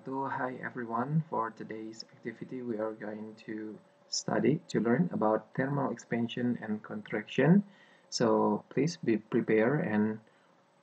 wabarakatuh. Hi everyone. For today's activity, we are going to learn about thermal expansion and contraction. So please be prepared and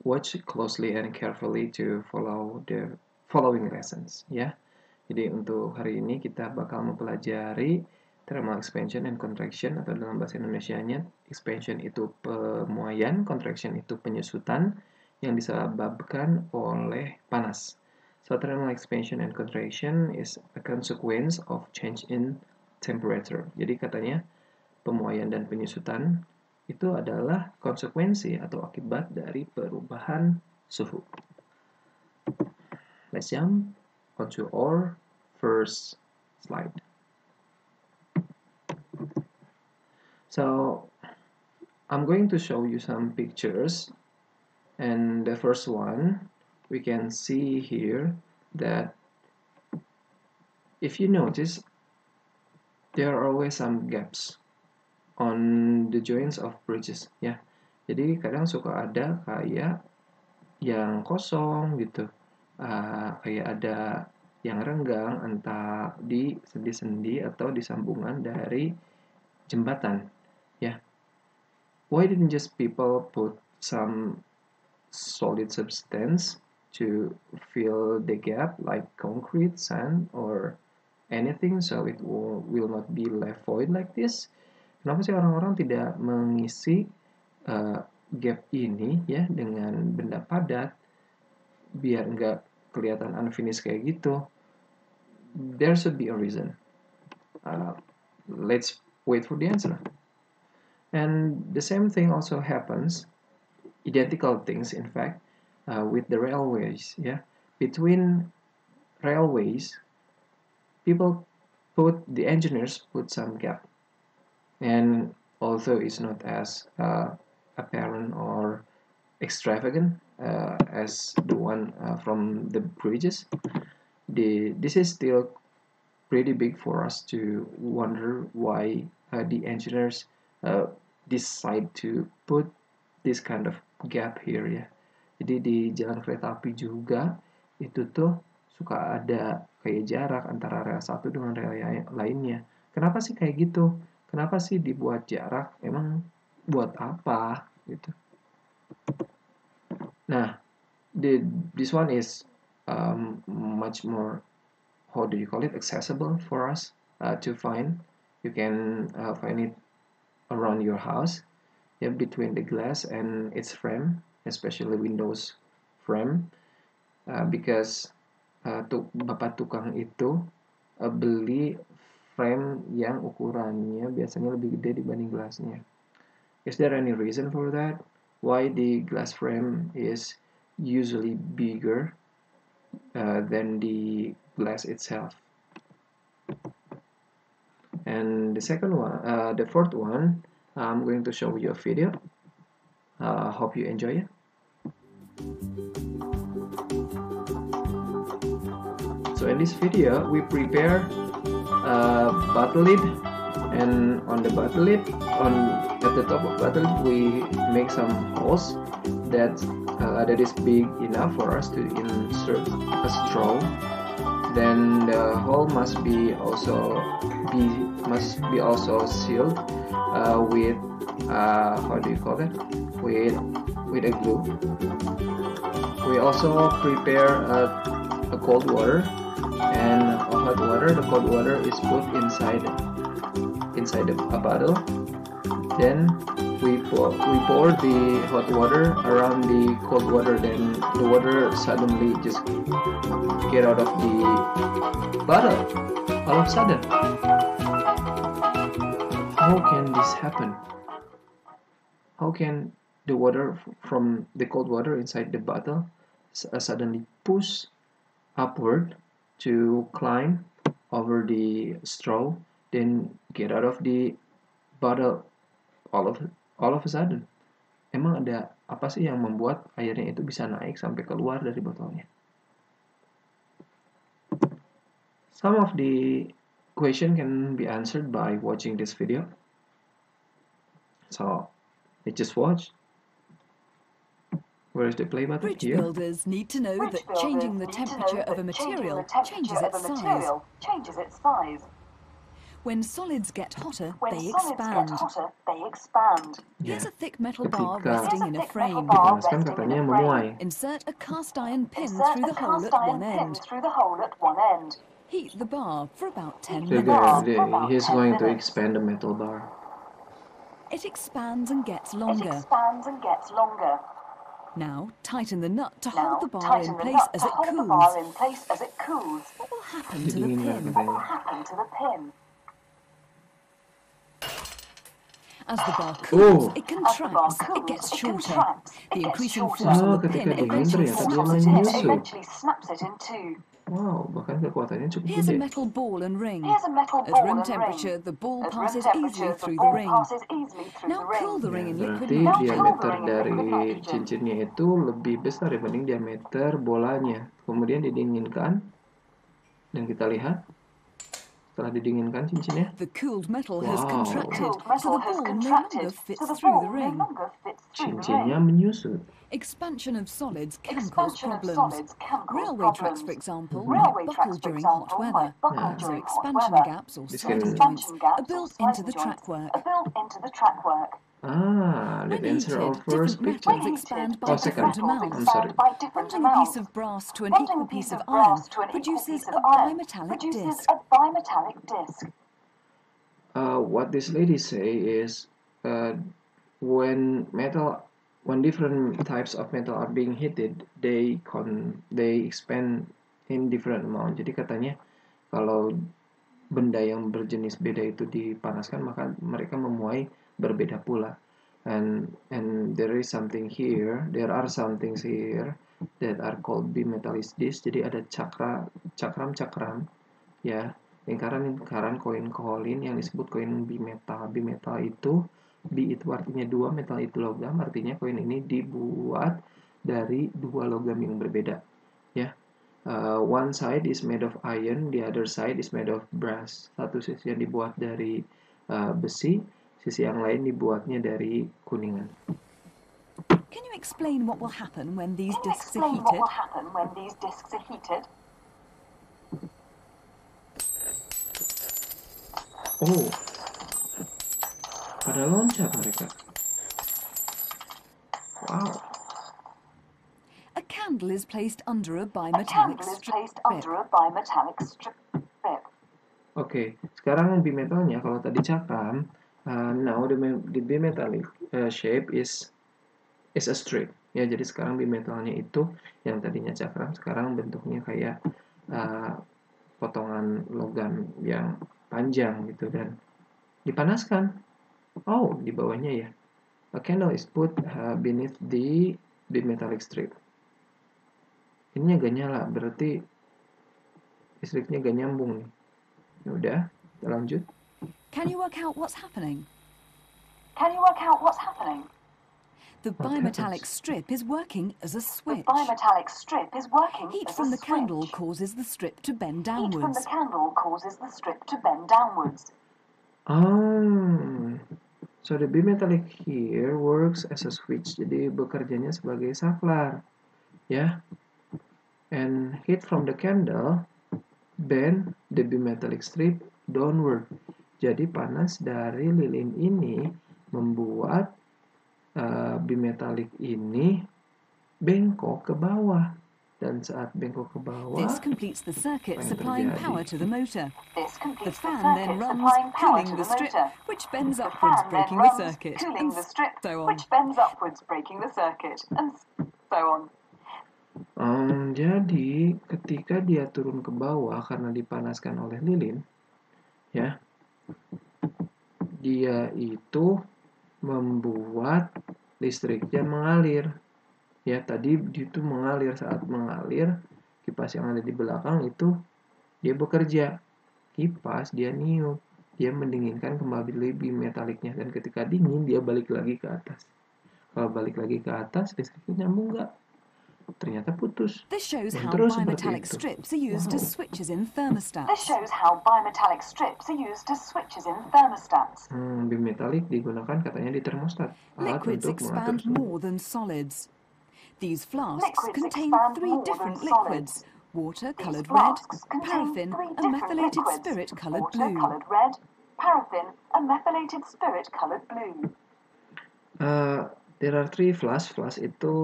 watch closely and carefully to follow the following lessons. Ya. Jadi untuk hari ini kita bakal mempelajari thermal expansion and contraction, atau dalam bahasa Indonesianya expansion itu pemuaian, contraction itu penyusutan yang disebabkan oleh panas. So thermal expansion and contraction is a consequence of change in temperature. Jadi katanya pemuaian dan penyusutan itu adalah konsekuensi atau akibat dari perubahan suhu. Let's jump onto our first slide. So I'm going to show you some pictures, and the first one we can see here that if you notice there are always some gaps on the joints of bridges ya. Jadi kadang suka ada kayak yang kosong gitu, kayak ada yang renggang entah di sendi-sendi atau di sambungan dari jembatan ya. Why didn't just people put some solid substance to fill the gap like concrete, sand, or anything so it will not be left void like this? Kenapa sih orang-orang tidak mengisi gap ini ya dengan benda padat biar nggak kelihatan unfinished kayak gitu? There should be a reason. Let's wait for the answer. And the same thing also happens, identical things in fact, with the railways. Yeah, between railways, the engineers put some gap, and although it's not as apparent or extravagant as the one from the bridges, this is still pretty big for us to wonder why the engineers decide to put this kind of gap here ya. Jadi di jalan kereta api juga itu tuh suka ada kayak jarak antara rel satu dengan rel lainnya. Kenapa sih kayak gitu? Kenapa sih dibuat jarak? Emang buat apa gitu? Nah, this one is much more, how do you call it, accessible for us to find. You can find it around your house, yeah, between the glass and its frame, especially windows frame, because bapak tukang itu beli frame yang ukurannya biasanya lebih gede dibanding gelasnya. Is there any reason for that? Why the glass frame is usually bigger than the glass itself? And the fourth one, I'm going to show you a video. Hope you enjoy it. So in this video, we prepare a bottle lid, and on the bottle lid, at the top of bottle lid, we make some holes that is big enough for us to insert a straw. Then the hole must be also sealed with how do you call it? With a glue. We also prepare a cold water and a hot water. The cold water is put inside a bottle. Then we pour the hot water around the cold water. Then the water suddenly just get out of the bottle all of a sudden. How can this happen? How can the water from the cold water inside the bottle suddenly push upward to climb over the straw, then get out of the bottle all of a sudden? Emang ada apa sih yang membuat airnya itu bisa naik sampai keluar dari botolnya? Some of the question can be answered by watching this video. So let's just watch. Where is the play button? Bridge Here. builders need to know that changing the temperature of a material changes its size. When solids get hotter, they expand. Here's a thick metal bar resting in a frame. Dipanaskan katanya memuai. Insert a cast iron pin through the hole at one end. Heat the bar for about 10 minutes. He's going to expand the metal bar. It expands and gets longer. Now tighten the nut to hold the bar in place as it cools. What will happen to the pin? As the bar cools, it contracts, it gets shorter. The increasing force on the pin eventually snaps it in two. Wow, bahkan kekuatannya cukup Here's a gede. metal ball and ring. At room temperature, the ball passes easily through the ring. Now cool the ring in liquid Berarti nitrogen. diameter dari cincinnya itu lebih besar dibanding diameter bolanya. Kemudian didinginkan, dan kita lihat setelah didinginkan cincinnya, The cooled metal has contracted, so the ball no longer fits through the ring. cincinnya menyusut. Expansion of solids can cause problems. Railway tracks, for example, might buckle during hot weather. So expansion gaps or sliding joints are built into the trackwork. Ah, that When answer our heated, first different picture. metals expand by different second. amounts. I'm sorry. Bonding a piece of brass to an equal piece of iron produces a bimetallic disc. What this lady say is, when different types of metal are being heated, they expand in different amount. Jadi katanya kalau benda yang berjenis beda itu dipanaskan, maka mereka memuai berbeda pula. And there are some things here that are called bimetallic disc. Jadi ada cakram ya, lingkaran koin yang disebut koin bimetal. Bimetal itu bi itu artinya dua, metal itu logam, artinya koin ini dibuat dari dua logam yang berbeda ya. One side is made of iron, the other side is made of brass. Satu sisi yang dibuat dari besi, sisi yang lain dibuatnya dari kuningan. Can you explain what will happen when these discs are heated? Oh, pada loncat mereka. Wow. A candle is placed under a bimetallic strip. Oke, sekarang bimetalnya kalau tadi cakram, now the bimetallic shape is a strip. Ya, jadi sekarang bimetalnya itu yang tadinya cakram sekarang bentuknya kayak potongan logam yang panjang gitu dan dipanaskan. Oh, di bawahnya ya. A candle is put beneath the bimetallic strip. Ini agak nyala, berarti listriknya agak nyambung nih. Ya udah, kita lanjut. Can you work out what's happening? The bimetallic strip is working as a switch. Heat from the candle causes the strip to bend downwards. So the bimetallic here works as a switch. Jadi bekerjanya sebagai saklar, ya. And heat from the candle bend the bimetallic strip downward. Jadi panas dari lilin ini membuat bimetallic ini bengkok ke bawah. Dan saat bengkok ke bawah, this completes the circuit supplying power to the motor. The fan then runs, cooling the strip, which bends upwards, breaking the circuit, and so on. Jadi ketika dia turun ke bawah karena dipanaskan oleh lilin, ya, dia itu membuat listriknya mengalir. Ya, tadi itu mengalir, saat mengalir kipas yang ada di belakang itu dia bekerja. Kipas dia niup, dia mendinginkan kembali bimetaliknya, dan ketika dingin dia balik lagi ke atas. Kalau balik lagi ke atas, listriknya nyambung nggak? Ternyata putus. This shows how bimetallic strips are used as switches in thermostats. Bimetalik digunakan katanya di termostat. Liquids expand more than solids. These flasks contain 3 different liquids: water coloured red, paraffin, and methylated spirit coloured blue. There are 3 flasks. Flask itu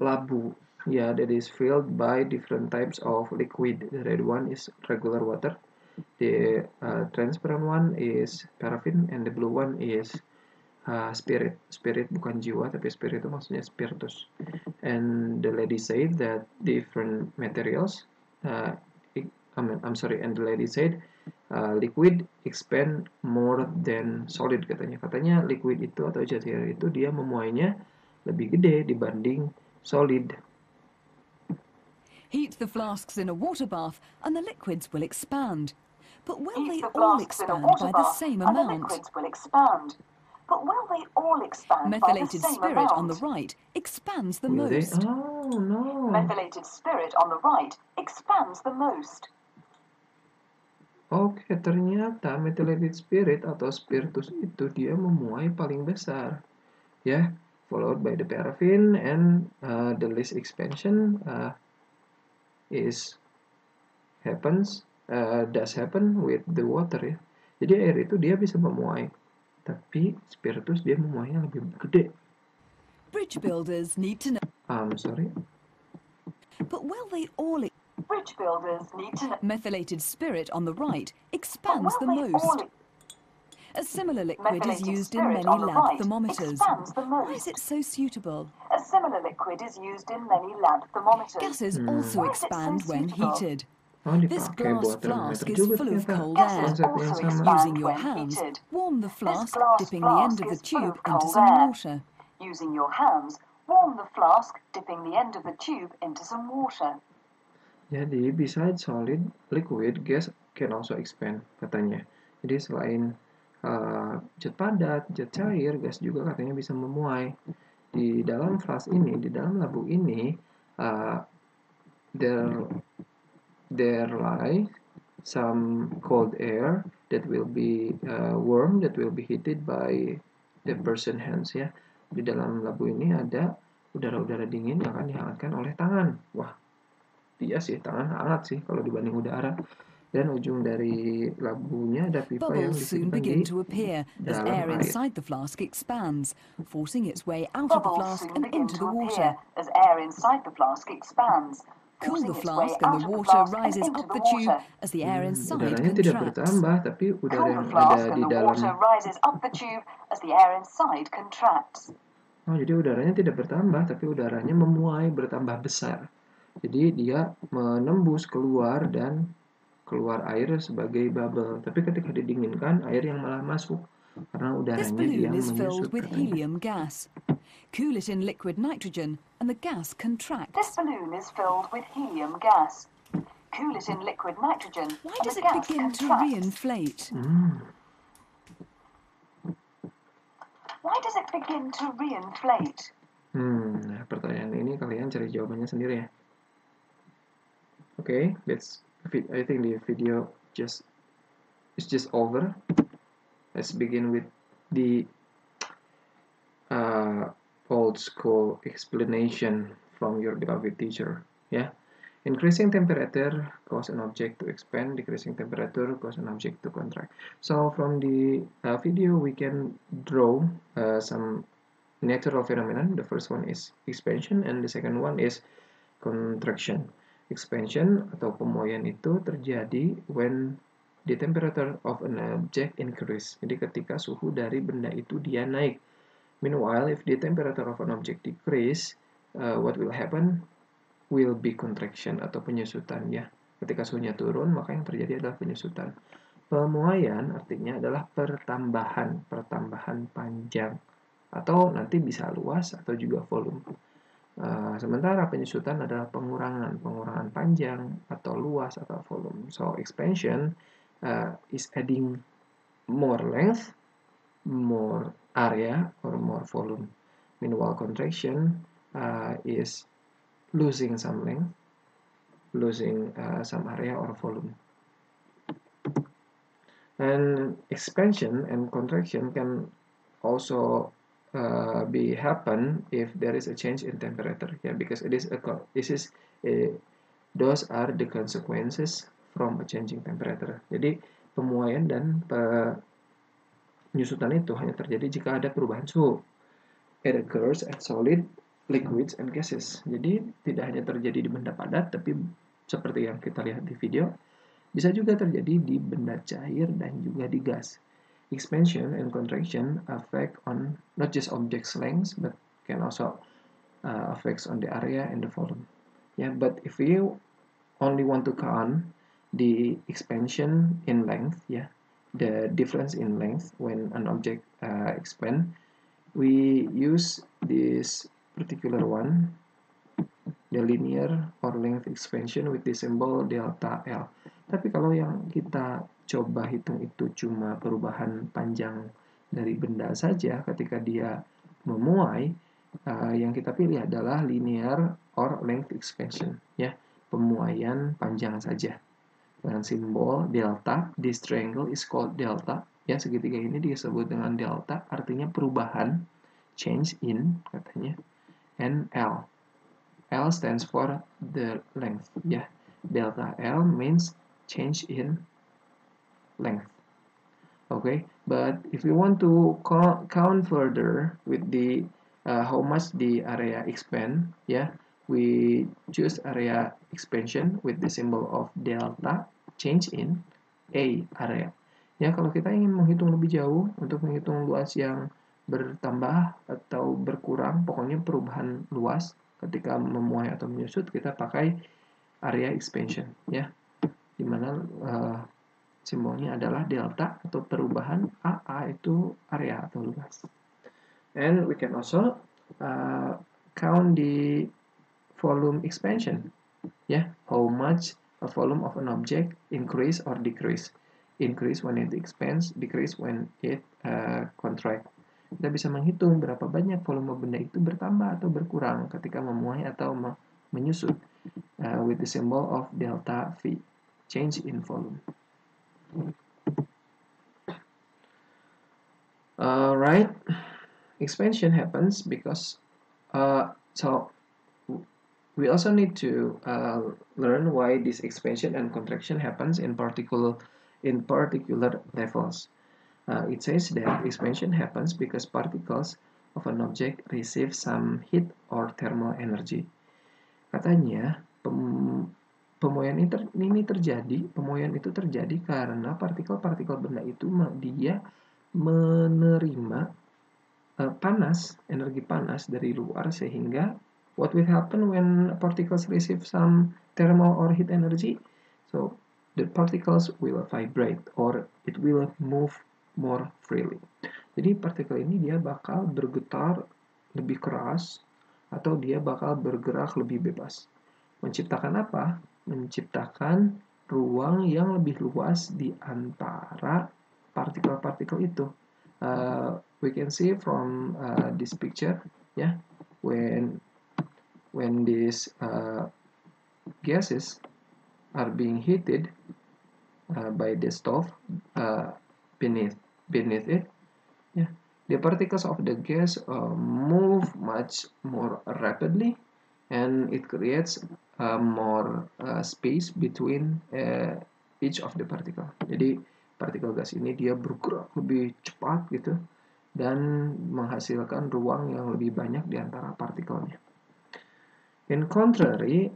labu, that is filled by different types of liquid. The red one is regular water, the transparent one is paraffin, and the blue one is spirit. Spirit bukan jiwa, tapi spirit itu maksudnya spiritus. And the lady said that different materials, and the lady said liquid expand more than solid. Katanya liquid itu atau jati air itu dia memuainya lebih gede dibanding solid. Heat the flasks in a water bath and the liquids will expand. But will they all expand by the same amount? Methylated spirit on the right expands the most. Oh no. Methylated spirit on the right expands the most. Oke, ternyata methylated spirit atau spiritus itu dia memuai paling besar, ya, followed by the paraffin, and the least expansion does happen with the water, ya. Jadi air itu dia bisa memuai, tapi spiritus dia memuainya lebih gede. Bridge builders need to know. Sorry. But will they all? Bridge builders need to know. Methylated spirit on the right expands the most. A similar liquid is used in many lab thermometers. Why is it so suitable? A similar liquid is used in many lab thermometers. Gases also expand when heated. This glass flask is full of cold air. Using your hands, warm the flask, dipping the end of the tube into some water. Using your hands, warm the flask, dipping the end of the tube into some water. Jadi, besides solid, liquid, gas can also expand, katanya. Jadi, selain zat padat, zat cair, gas juga katanya bisa memuai. Di dalam flask ini, di dalam labu ini, there lie some cold air that will be warm, that will be heated by the person hands, ya. Di dalam labu ini ada udara-udara dingin yang akan dihangatkan oleh tangan. Wah, iya sih, tangan hangat sih kalau dibanding udara. Dan ujung dari labunya ada pipa yang Bubbles soon disimpan begin di to appear as dalam air air. inside the flask expands, forcing its way out of the flask and into the water. As air inside the flask expands, cool the flask and the water rises up the tube as the air inside Udaranya tidak contracts. bertambah, tapi udara yang ada di dalam. Oh, jadi udaranya tidak bertambah, tapi udaranya memuai, bertambah besar. Jadi dia menembus keluar dan keluar air sebagai bubble. Tapi ketika didinginkan, air yang malah masuk karena This udaranya dia balloon is menyusut. filled with helium gas. Cool it in liquid nitrogen and the gas contracts. This balloon is filled with helium gas. Cool it in liquid nitrogen. Why does it begin to reinflate? Why does it begin to reinflate? Nah, pertanyaan ini kalian cari jawabannya sendiri ya. Okay, I think the video is just over. Let's begin with the old school explanation from your beloved teacher. Yeah, increasing temperature cause an object to expand. Decreasing temperature cause an object to contract. So from the video we can draw some natural phenomenon. The first one is expansion, and the second one is contraction. Expansion atau pemuaian itu terjadi when the temperature of an object increase. Jadi ketika suhu dari benda itu dia naik. Meanwhile, if the temperature of an object decrease, what will happen? Will be contraction atau penyusutan, ya. Ketika suhunya turun, maka yang terjadi adalah penyusutan. Pemuaian artinya adalah pertambahan panjang, atau nanti bisa luas atau juga volume. Sementara penyusutan adalah pengurangan panjang atau luas atau volume. So expansion is adding more length, more area, or more volume. Meanwhile contraction is losing some length, losing some area or volume. And expansion and contraction can also be happen if there is a change in temperature, yeah, because those are the consequences from a changing temperature. Jadi pemuaian dan penyusutan itu hanya terjadi jika ada perubahan suhu. It occurs at solid, liquids, and gases. Jadi tidak hanya terjadi di benda padat, tapi seperti yang kita lihat di video, bisa juga terjadi di benda cair dan juga di gas. Expansion and contraction affect on not just object's length, but can also affects on the area and the volume. Yeah, but if you only want to count the expansion in length, yeah, the difference in length when an object expand, we use this particular one, the linear or length expansion with the symbol delta L. Tapi kalau yang kita coba hitung itu cuma perubahan panjang dari benda saja ketika dia memuai, yang kita pilih adalah linear or length expansion, ya, pemuaian panjang saja dengan simbol delta. This triangle is called delta, ya, segitiga ini disebut dengan delta, artinya perubahan, change in katanya, and L. L stands for the length, ya. Delta L means change in length. Okay, but if we want to count further with the how much the area expand, yeah, we choose area expansion with the symbol of delta, change in A area. Ya, kalau kita ingin menghitung lebih jauh untuk menghitung luas yang bertambah atau berkurang, pokoknya perubahan luas ketika memuai atau menyusut, kita pakai area expansion, ya, dimana simbolnya adalah delta atau perubahan, A itu area atau luas. And we can also count the volume expansion, yeah, how much a volume of an object increase or decrease. Increase when it expands, decrease when it contract. Kita bisa menghitung berapa banyak volume benda itu bertambah atau berkurang ketika memuai atau menyusut with the symbol of delta V, change in volume. Right, expansion happens because so we also need to learn why this expansion and contraction happens in particular levels. It says that expansion happens because particles of an object receive some heat or thermal energy. Katanya pemuaian itu terjadi karena partikel-partikel benda itu dia menerima energi panas dari luar, sehingga what will happen when particles receive some thermal or heat energy? So the particles will vibrate or it will move more freely. Jadi partikel ini dia bakal bergetar lebih keras atau dia bakal bergerak lebih bebas. Menciptakan apa? Menciptakan ruang yang lebih luas di antara partikel-partikel itu. We can see from this picture, yeah, when these gases are being heated by the stove beneath it, yeah, the particles of the gas move much more rapidly, and it creates more space between each of the particle. Jadi partikel gas ini dia bergerak lebih cepat gitu dan menghasilkan ruang yang lebih banyak di antara partikelnya. In contrary,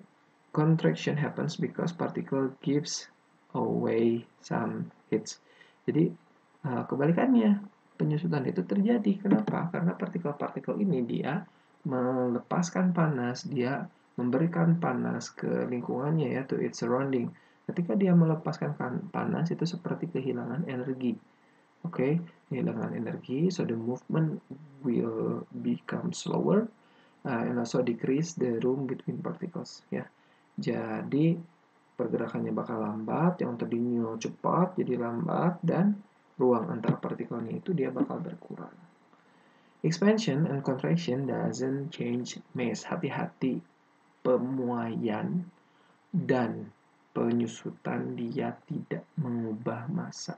contraction happens because particle gives away some heat. Jadi kebalikannya, penyusutan itu terjadi. Kenapa? Karena partikel-partikel ini dia melepaskan panas, dia memberikan panas ke lingkungannya, ya, to its surrounding. Ketika dia melepaskan panas, itu seperti kehilangan energi. Okay, kehilangan energi, so the movement will become slower and also decrease the room between particles, ya. Jadi pergerakannya bakal lambat, yang tadinya cepat jadi lambat, dan ruang antara partikelnya itu dia bakal berkurang. Expansion and contraction doesn't change mass. Hati-hati, pemuaian dan penyusutan dia tidak mengubah massa.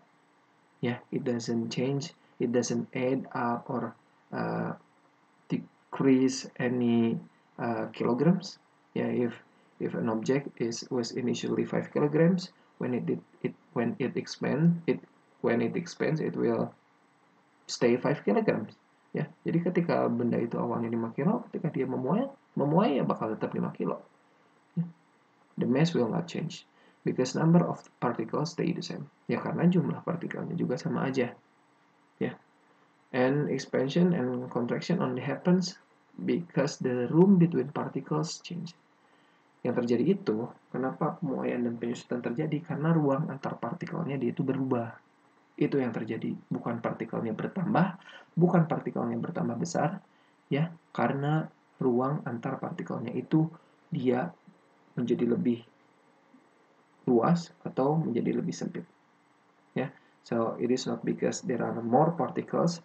Ya, it doesn't change, it doesn't add up or increase any kilograms. Yeah, if an object was initially 5 kilograms, when it expands, it will stay 5 kilograms. Ya, jadi ketika benda itu awalnya 5 kilo, ketika dia memuai ya bakal tetap 5 kilo. Ya. The mass will not change because number of particles stay the same. Ya, karena jumlah partikelnya juga sama aja. Ya. And expansion and contraction only happens because the room between particles change. Yang terjadi itu, kenapa pemuaian dan penyusutan terjadi? Karena ruang antar partikelnya dia itu berubah. Itu yang terjadi, bukan partikelnya bertambah, bukan partikelnya bertambah besar, ya, karena ruang antar partikelnya itu dia menjadi lebih luas atau menjadi lebih sempit. Ya, so it is not because there are more particles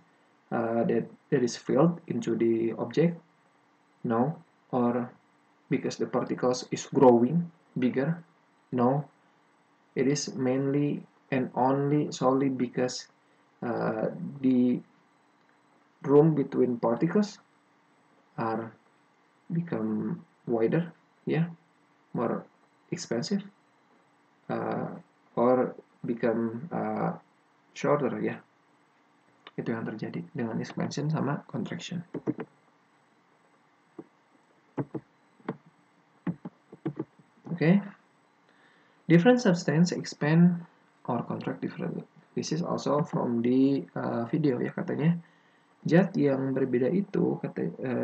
that is filled into the object, no, or because the particles is growing bigger, no, it is mainly and only solely because the room between particles are become wider, yeah, more expensive, or become shorter, ya. Itu yang terjadi dengan expansion sama contraction. Okay, different substance expand or contract differently. This is also from the video, ya, katanya zat yang berbeda itu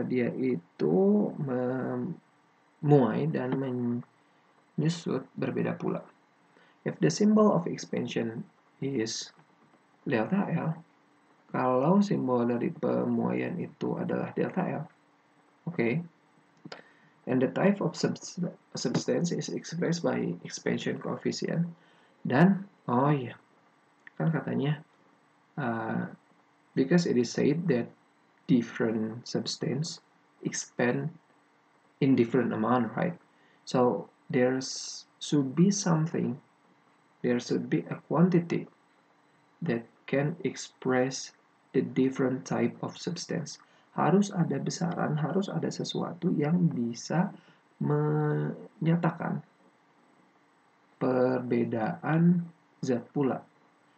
dia itu memuai dan menyusut berbeda pula. If the symbol of expansion is delta L, kalau simbol dari pemuaian itu adalah delta L, okay, and the type of substance is expressed by expansion coefficient, dan oh iya, kan katanya because it is said that different substance expand in different amount, right? So there should be a quantity that can express the different type of substance. Harus ada besaran, harus ada sesuatu yang bisa menyatakan perbedaan zat pula.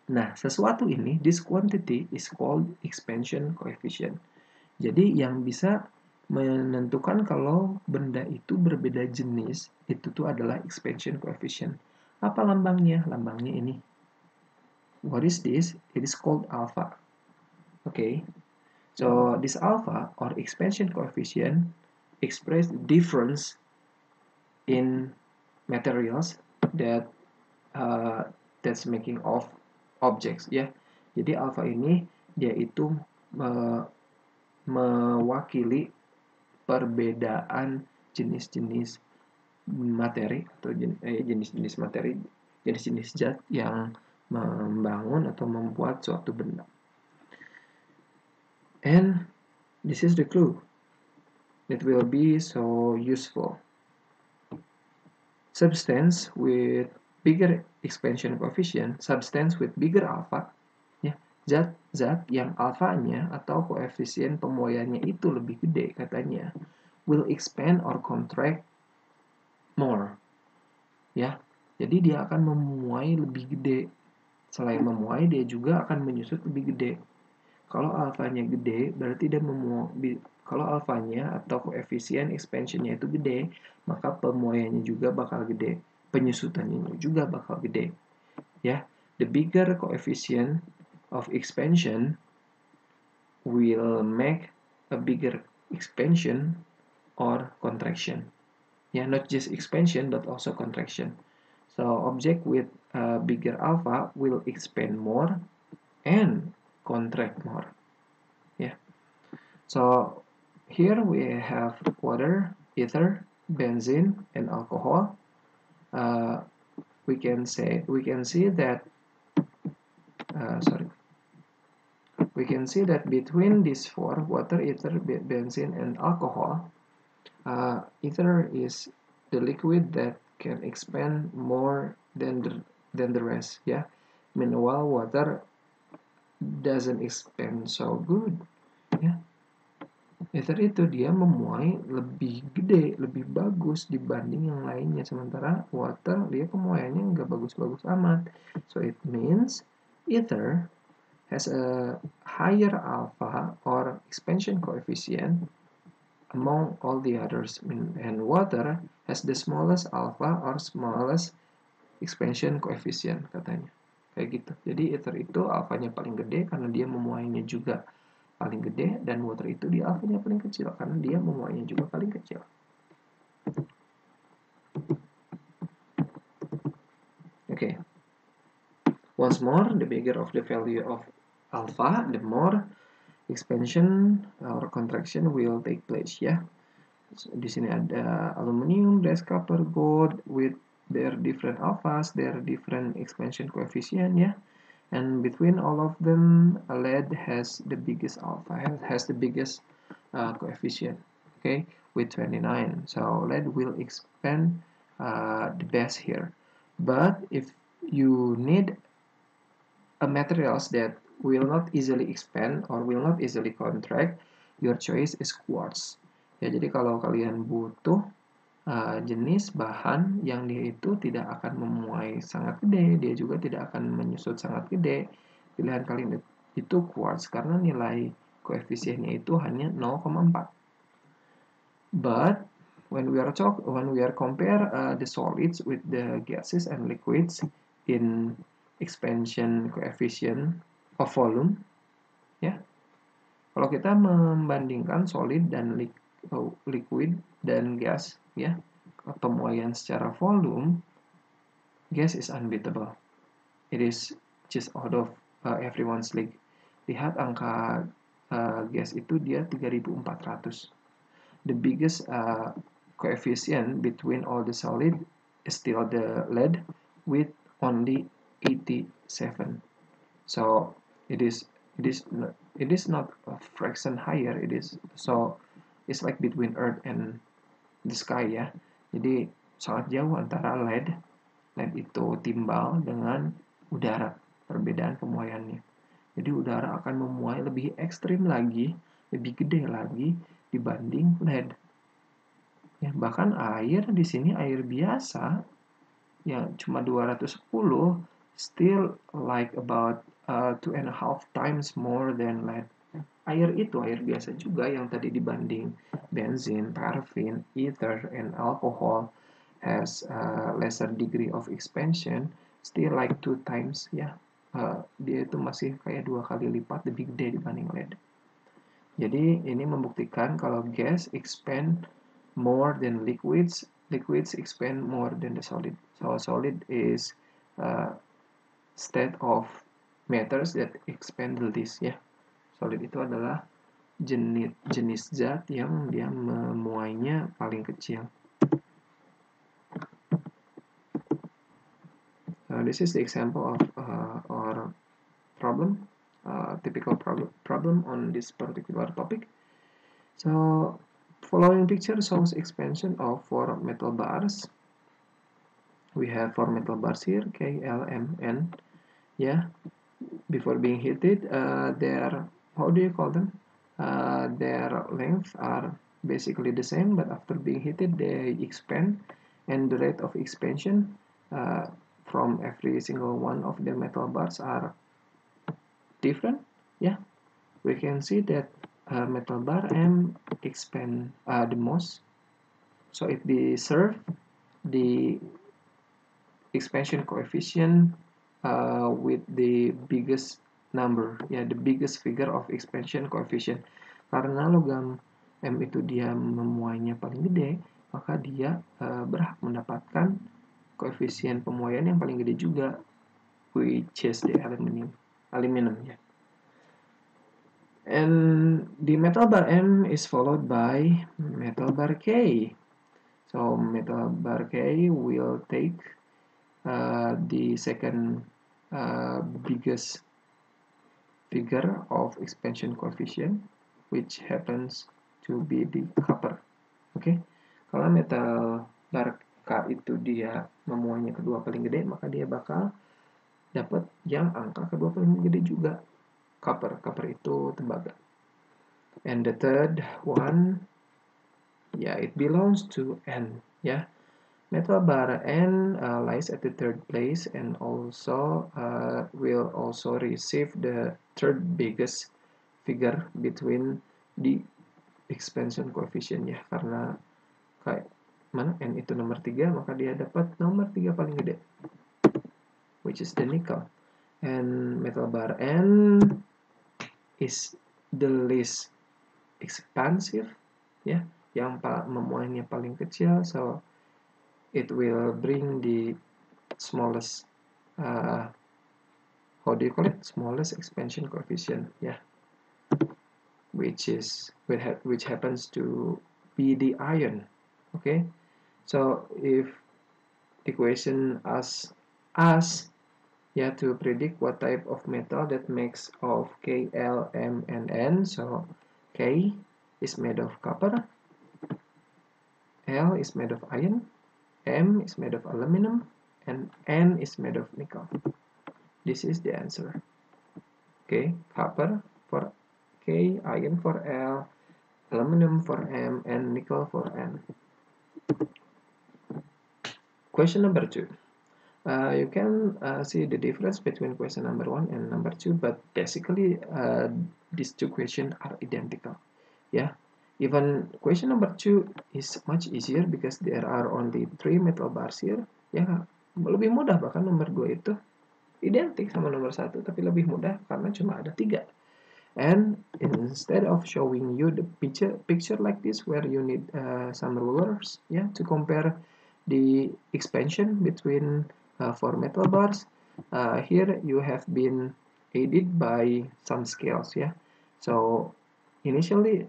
Nah, sesuatu ini, this quantity is called expansion coefficient. Jadi yang bisa menentukan kalau benda itu berbeda jenis, itu tuh adalah expansion coefficient. Apa lambangnya? Lambangnya ini. What is this? It is called alpha. Okay. So this alpha or expansion coefficient express the difference in materials that's making of objects, ya. Jadi alpha ini dia itu mewakili perbedaan jenis-jenis materi atau jenis-jenis materi, jenis-jenis zat yang membangun atau membuat suatu benda. And this is the clue that will be so useful. Substance with bigger expansion coefficient, substance with bigger alpha, ya, zat-zat yang alfanya atau koefisien pemuaiannya itu lebih gede katanya, will expand or contract more. Ya, jadi dia akan memuai lebih gede. Selain memuai, dia juga akan menyusut lebih gede. Kalau alfanya gede, berarti dia kalau alfanya atau koefisien expansionnya itu gede, maka pemuaiannya juga bakal gede. Penyusutannya juga bakal gede. Ya, the bigger coefficient of expansion will make a bigger expansion or contraction. Yeah, not just expansion but also contraction. So object with bigger alpha will expand more and contract more. Yeah. So here we have water, ether, benzene, and alcohol. We can see that we can see that between these four, water, ether, benzene, and alcohol, ether is the liquid that can expand more than the rest. Yeah, meanwhile water doesn't expand so good. Yeah, Ether itu dia memuai lebih gede, lebih bagus dibanding yang lainnya. Sementara water dia pemuaiannya nggak bagus-bagus amat. So it means ether has a higher alpha or expansion coefficient among all the others, and water has the smallest alpha or smallest expansion coefficient katanya. Kayak gitu. Jadi ether itu alfanya paling gede karena dia memuainya juga paling gede, dan water itu di alfanya paling kecil karena dia memuainya juga paling kecil. Okay. Once more, the bigger of the value of alpha, the more expansion or contraction will take place ya. So, di sini ada aluminium, brass, copper, gold with their different alphas, their different expansion coefficient ya. And between all of them, lead has the biggest alpha, has the biggest coefficient, okay, with 29. So lead will expand the best here. But if you need a materials that will not easily expand or will not easily contract, your choice is quartz. Ya, jadi kalau kalian butuh jenis bahan yang dia itu tidak akan memuai sangat gede, dia juga tidak akan menyusut sangat gede, pilihan kalian itu quartz karena nilai koefisiennya itu hanya 0,4. But when we are compare the solids with the gases and liquids in expansion coefficient of volume, ya, kalau kita membandingkan solid dan liquid dan gas, ya, pemuaian secara volume, gas is unbeatable. It is just out of everyone's league. Lihat angka gas itu dia 3.400. The biggest coefficient between all the solid is still the lead with only 87. So it is not a fraction higher. It's like between earth and the sky ya. Jadi sangat jauh antara lead itu timbal dengan udara, perbedaan pemuaiannya. Jadi udara akan memuai lebih ekstrim lagi, lebih gede lagi dibanding lead. Ya, bahkan air di sini air biasa yang cuma 210 still like about 2.5 times more than lead. Air itu air biasa juga yang tadi dibanding bensin, paraffin, ether, and alcohol has a lesser degree of expansion, still like 2 times ya. Dia itu masih kayak 2 kali lipat lebih gede dibanding lead. Jadi ini membuktikan kalau gas expand more than liquids, liquids expand more than the solid. So solid is state of matters that expand the least ya. Solid itu adalah jenis zat yang dia memuainya paling kecil. This is the example of our problem, typical problem on this particular topic. So following picture shows expansion of 4 metal bars. We have 4 metal bars here, K, L, M, N. Yeah, before being heated, how do you call them? Their length are basically the same, but after being heated, they expand, and the rate of expansion from every single one of the metal bars are different. Yeah, we can see that metal bar M expand the most. So if we serve the expansion coefficient with the biggest number, ya, the biggest figure of expansion coefficient. Karena logam M itu dia memuainya paling gede, maka dia berhak mendapatkan koefisien pemuaian yang paling gede juga, which is the aluminum ya. And the metal bar M is followed by metal bar K. So metal bar K will take the second biggest figure of expansion coefficient, which happens to be the copper. Oke, kalau metal bar K itu dia memuainya kedua paling gede, maka dia bakal dapat yang angka kedua paling gede juga, copper. Copper itu tembaga. And the third one, yeah, it belongs to N. Yeah, metal bar N lies at the third place and also will also receive the third biggest figure between the expansion coefficient ya, karena kayak mana N itu nomor 3, maka dia dapat nomor 3 paling gede, which is the nickel. And metal bar N is the least expansive, ya, yang memuainya paling kecil, so it will bring the smallest how do you call it, smallest expansion coefficient, yeah, which happens to be the iron. Okay, so if the question asks us, yeah, to predict what type of metal that makes of K, L, M, and N, so K is made of copper, L is made of iron, M is made of aluminum, and N is made of nickel. This is the answer. Okay, copper for K, iron for L, aluminum for M, and nickel for N. Question number 2. You can see the difference between question number 1 and number 2, but basically these two questions are identical. Yeah, even question number 2 is much easier because there are only 3 metal bars here. Ya, lebih mudah, bahkan nomor 2 itu identik sama nomor 1, tapi lebih mudah karena cuma ada 3. And instead of showing you the picture like this where you need some rulers, yeah, to compare the expansion between 4 metal bars, here you have been aided by some scales, yeah. So initially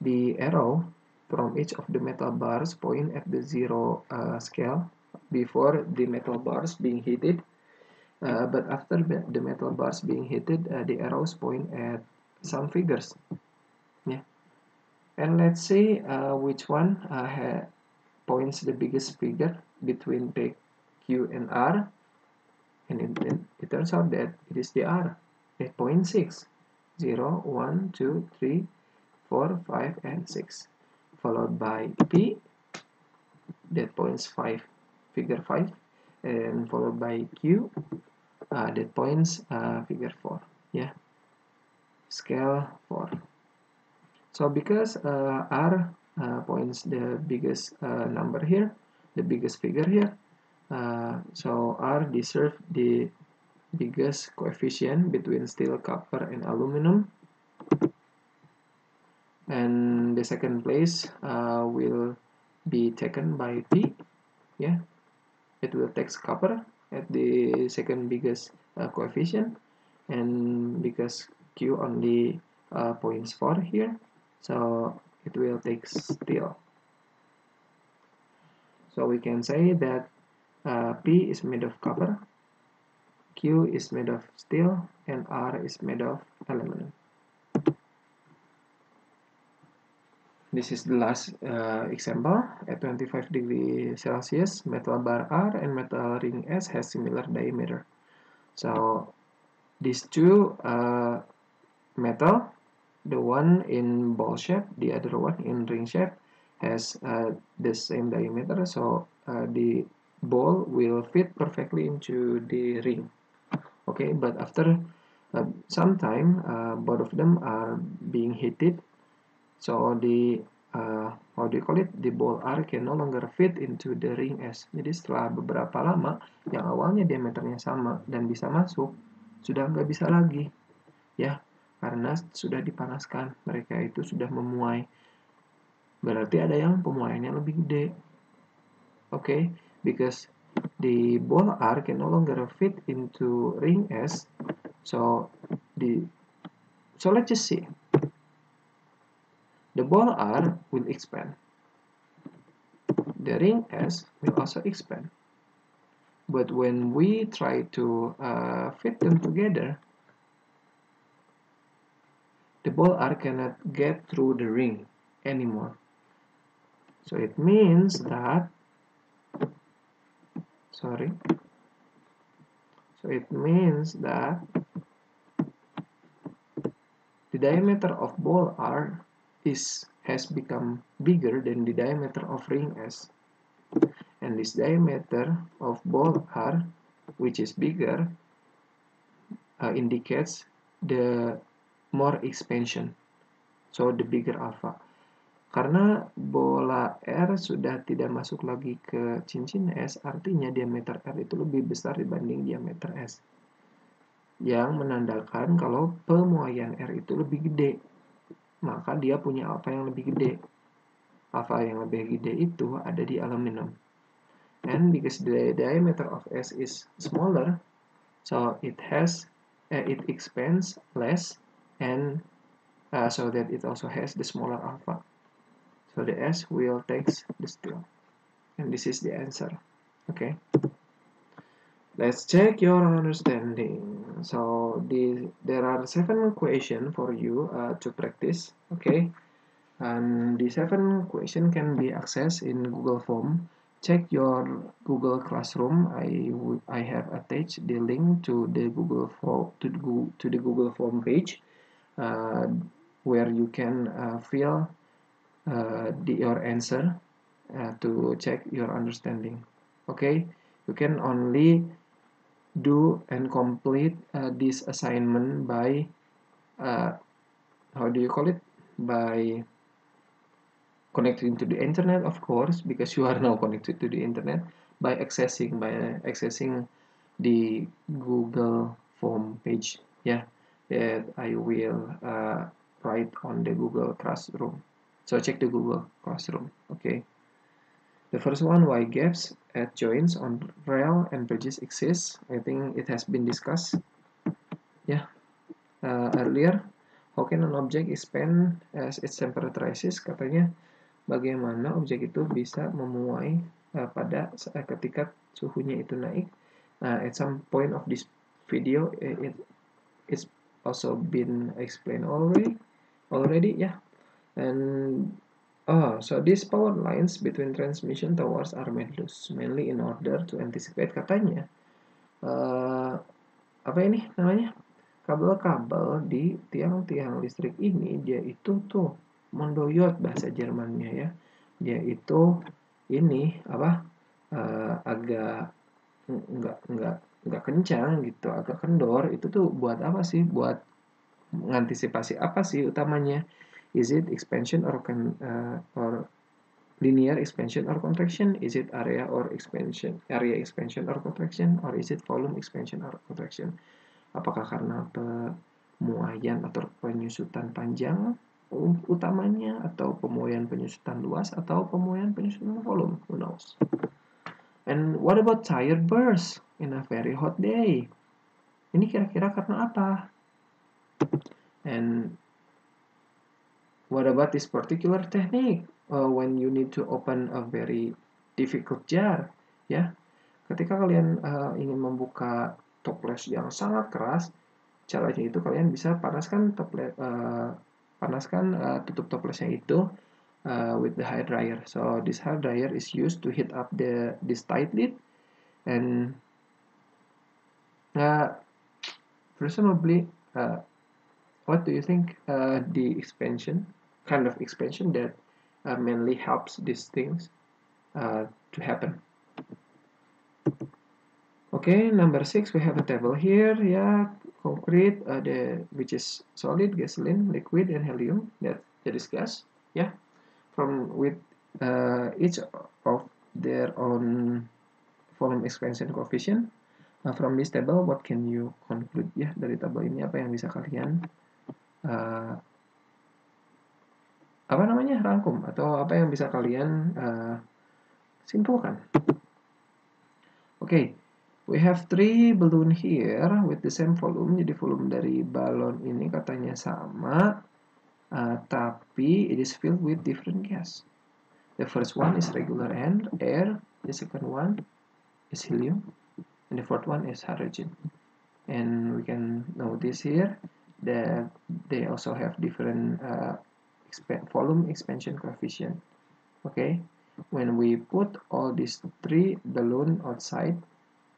the arrow from each of the metal bars point at the 0 scale before the metal bars being heated. But after the metal bars being heated, the arrows point at some figures. Yeah, and let's see which one points the biggest figure between P, Q, and R. And it turns out that it is the R at 0.6. 0, 1, 2, 3, 4, 5, and 6. Followed by P that points 5, figure 5. And followed by Q that points figure 4, yeah, scale 4. So because R points the biggest number here, the biggest figure here, so R deserves the biggest coefficient between steel, copper, and aluminum. And the second place will be taken by P, yeah, it will take copper at the second biggest coefficient, and because Q only points 4 here, so it will take steel. So we can say that P is made of copper, Q is made of steel, and R is made of aluminum. This is the last example. At 25 degrees Celsius, metal bar R and metal ring S has similar diameter. So these two metal, the one in ball shape, the other one in ring shape, has the same diameter. So the ball will fit perfectly into the ring. Okay, but after some time, both of them are being heated. So the how do you call it? The ball R can no longer fit into the ring S. Jadi setelah beberapa lama, yang awalnya diameternya sama dan bisa masuk, sudah nggak bisa lagi, ya, karena sudah dipanaskan. Mereka itu sudah memuai. Berarti ada yang pemuaiannya lebih gede. Okay, because the ball R can no longer fit into ring S. So let's just see. The ball R will expand. The ring S will also expand. But when we try to fit them together, the ball R cannot get through the ring anymore. So it means that, the the diameter of ball R has become bigger than the diameter of ring S. And this diameter of ball R, which is bigger, indicates the more expansion, so the bigger alpha. Karena bola R sudah tidak masuk lagi ke cincin S, artinya diameter R itu lebih besar dibanding diameter S, yang menandakan kalau pemuaian R itu lebih gede, maka dia punya alpha yang lebih gede. Alpha yang lebih gede itu ada di aluminium. And because the diameter of S is smaller, so it expands less, and so that it also has the smaller alpha. So the S will take the steel. And this is the answer. Okay. Let's check your understanding. So there are 7 questions for you to practice. Okay. And the 7 questions can be accessed in Google Form. Check your Google Classroom. I have attached the link to the Google Form page, where you can fill your answer to check your understanding. Okay, you can only do and complete this assignment by by connecting to the internet, of course, because you are now connected to the internet, by accessing the Google Form page, yeah, that I will write on the Google Classroom. So check the Google Classroom. Okay. The first one, why gaps at joints on rail and bridges exist. I think it has been discussed, yeah, earlier. How can an object expand as its temperature rises? Katanya bagaimana objek itu bisa memuai pada ketika suhunya itu naik. At some point of this video, it's also been explained already, yeah. And so these power lines between transmission towers are made loose, mainly in order to anticipate, katanya apa ini namanya, kabel-kabel di tiang-tiang listrik ini dia itu tuh mendoyot, bahasa Jermannya ya, dia itu ini apa agak nggak kencang gitu, agak kendor. Itu tuh buat apa sih? Buat mengantisipasi apa sih utamanya? Is it expansion or linear expansion or contraction? Is it area expansion or contraction? Or is it volume expansion or contraction? Apakah karena pemuaian atau penyusutan panjang utamanya, atau pemuaian penyusutan luas, atau pemuaian penyusutan volume? Who knows? And what about tire burst in a very hot day? Ini kira-kira karena apa? And what about this particular technique when you need to open a very difficult jar? Ya, ketika kalian ingin membuka toples yang sangat keras, caranya itu kalian bisa panaskan tutup toplesnya itu with the hair dryer. So this hair dryer is used to heat up this tight lid, and presumably what do you think the kind of expansion that mainly helps these things to happen? Okay, number 6, we have a table here. Yeah, concrete, which is solid, gasoline, liquid, and helium. That is gas. Yeah, with each of their own volume expansion coefficient. From this table, what can you conclude? Ya, dari tabel ini apa yang bisa kalian rangkum, atau apa yang bisa kalian simpulkan? Okay. We have 3 balloon here with the same volume. Jadi volume dari balon ini katanya sama, tapi it is filled with different gas. The first one is regular air, the second one is helium, and the fourth one is hydrogen. And we can notice here that they also have different volume expansion coefficient. Okay, when we put all these 3 balloons outside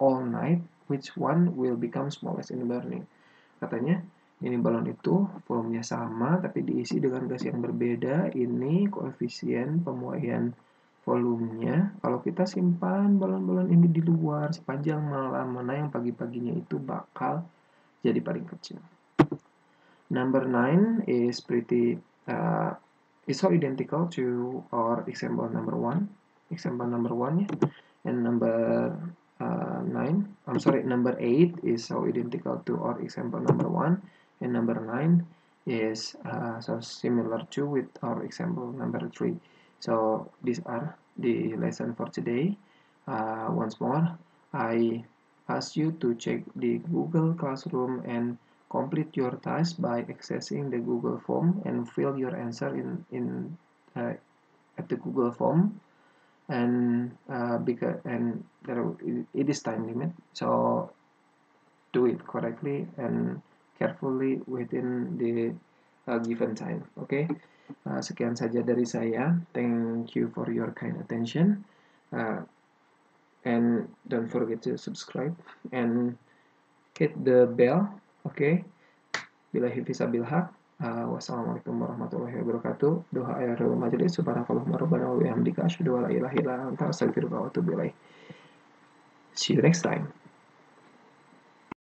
all night, which one will become smallest in burning? Katanya Ini balon itu volumenya sama tapi diisi dengan gas yang berbeda. Ini koefisien pemuaian volumenya. Kalau kita simpan balon-balon ini di luar sepanjang malam, mana yang pagi-paginya itu bakal jadi paling kecil. Number 9 is so identical to our example number 1. Example number 1 ya. And number 8 is so identical to our example number 1. And number 9 is so similar to with our example number 3. So these are the lesson for today. Once more, I ask you to check the Google Classroom and complete your task by accessing the Google form and fill your answer at the Google form. And it is time limit, so do it correctly and carefully within the given time. Okay, sekian saja dari saya. Thank you for your kind attention, and don't forget to subscribe and hit the bell. Okay, billahi fisabil haq. Wassalamualaikum warahmatullahi wabarakatuh. Doa akhirul majelis, subhanakallahumma rabbana wa bihamdika asyhadu an la ilaha illa anta astaghfiruka wa atubu ilaik. See you next time.